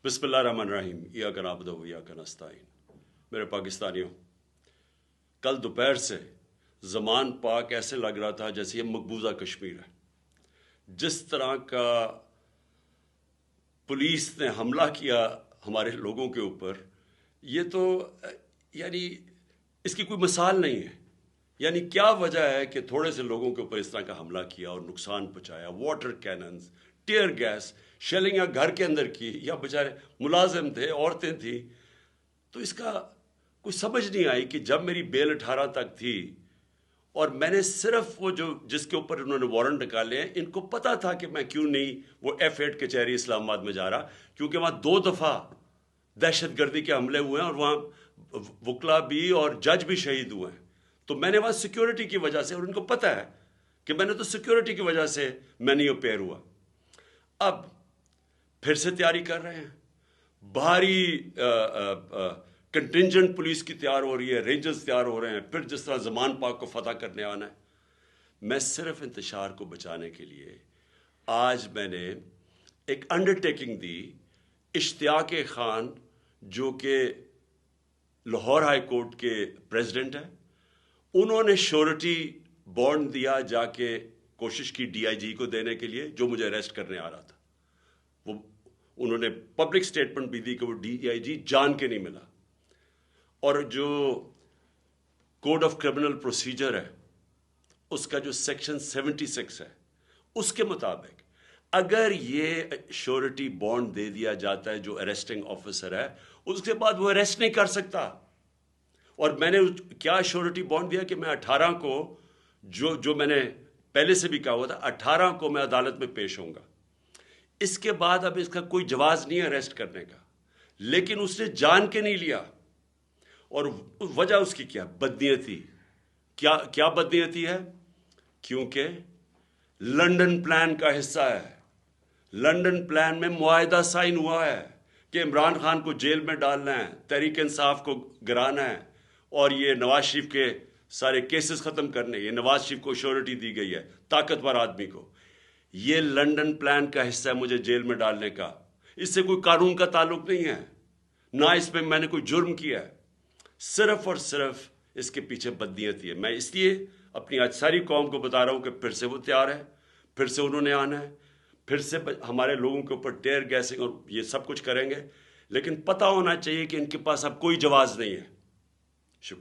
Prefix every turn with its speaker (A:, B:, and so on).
A: बिस्मिल्लाहिर्रहमानिर्रहीम इय्याक नअबुदु व इय्याक नस्तईन। मेरे पाकिस्तानियों, कल दोपहर से ज़मान पाक ऐसे लग रहा था जैसे ये मकबूजा कश्मीर है। जिस तरह का पुलिस ने हमला किया हमारे लोगों के ऊपर, ये तो यानी इसकी कोई मिसाल नहीं है। यानी क्या वजह है कि थोड़े से लोगों के ऊपर इस तरह का हमला किया और नुकसान पहुंचाया। Water cannons, tear gas, shelling या घर के अंदर की, या बेचारे मुलाजिम थे, औरतें थी। तो इसका कुछ समझ नहीं आई कि जब मेरी बेल 18 तक थी और मैंने सिर्फ वो जो जिसके ऊपर उन्होंने वारंट निकाले हैं, इनको पता था कि मैं क्यों नहीं वो F8 कचहरी इस्लामाबाद में जा रहा, क्योंकि वहाँ 2 दफ़ा दहशतगर्दी के हमले हुए हैं और वहाँ वकला भी और जज भी शहीद हुए हैं। तो मैंने वहाँ सिक्योरिटी की वजह से, और उनको पता है कि मैंने तो सिक्योरिटी की वजह से मैं नहीं अपेयर हुआ। अब फिर से तैयारी कर रहे हैं, भारी कंटिंजेंट पुलिस की तैयार हो रही है, रेंजर्स तैयार हो रहे हैं, फिर जिस तरह ज़मान पाक को फतह करने आना है। मैं सिर्फ इंतशार को बचाने के लिए आज मैंने एक अंडरटेकिंग दी। इश्तियाक खान जो कि लाहौर हाई कोर्ट के प्रेसिडेंट हैं, उन्होंने श्योरिटी बॉन्ड दिया, जाके कोशिश की DIG को देने के लिए जो मुझे अरेस्ट करने आ रहा था। वो उन्होंने पब्लिक स्टेटमेंट भी दी कि वो DIG जान के नहीं मिला। और जो कोड ऑफ क्रिमिनल प्रोसीजर है उसका जो सेक्शन 76 है, उसके मुताबिक अगर ये श्योरिटी बॉन्ड दे दिया जाता है जो अरेस्टिंग ऑफिसर है, उसके बाद वो अरेस्ट नहीं कर सकता। और मैंने क्या श्योरिटी बॉन्ड दिया कि मैं 18 को जो मैंने पहले से भी कहा हुआ था, 18 को मैं अदालत में पेश होऊंगा। इसके बाद अब इसका कोई जवाज नहीं है अरेस्ट करने का, लेकिन उसने जान के नहीं लिया। और वजह उसकी क्या? बदनीयती। क्या बदनीयती है? क्योंकि लंदन प्लान का हिस्सा है। लंदन प्लान में मुआहदा साइन हुआ है कि इमरान खान को जेल में डालना है, तहरीक इंसाफ को गिराना है, और ये नवाज शरीफ के सारे केसेस खत्म करने। ये नवाज शरीफ को श्योरिटी दी गई है, ताकतवर आदमी को। ये लंदन प्लान का हिस्सा है मुझे जेल में डालने का। इससे कोई कानून का ताल्लुक नहीं है, ना इसमें मैंने कोई जुर्म किया है। सिर्फ और सिर्फ इसके पीछे बदनीयती है। मैं इसलिए अपनी आज सारी कौम को बता रहा हूं कि फिर से वो तैयार है, फिर से उन्होंने आना है, फिर से हमारे लोगों के ऊपर टेयर गैसिंग और ये सब कुछ करेंगे। लेकिन पता होना चाहिए कि इनके पास अब कोई जवाब नहीं है। शुक्रिया।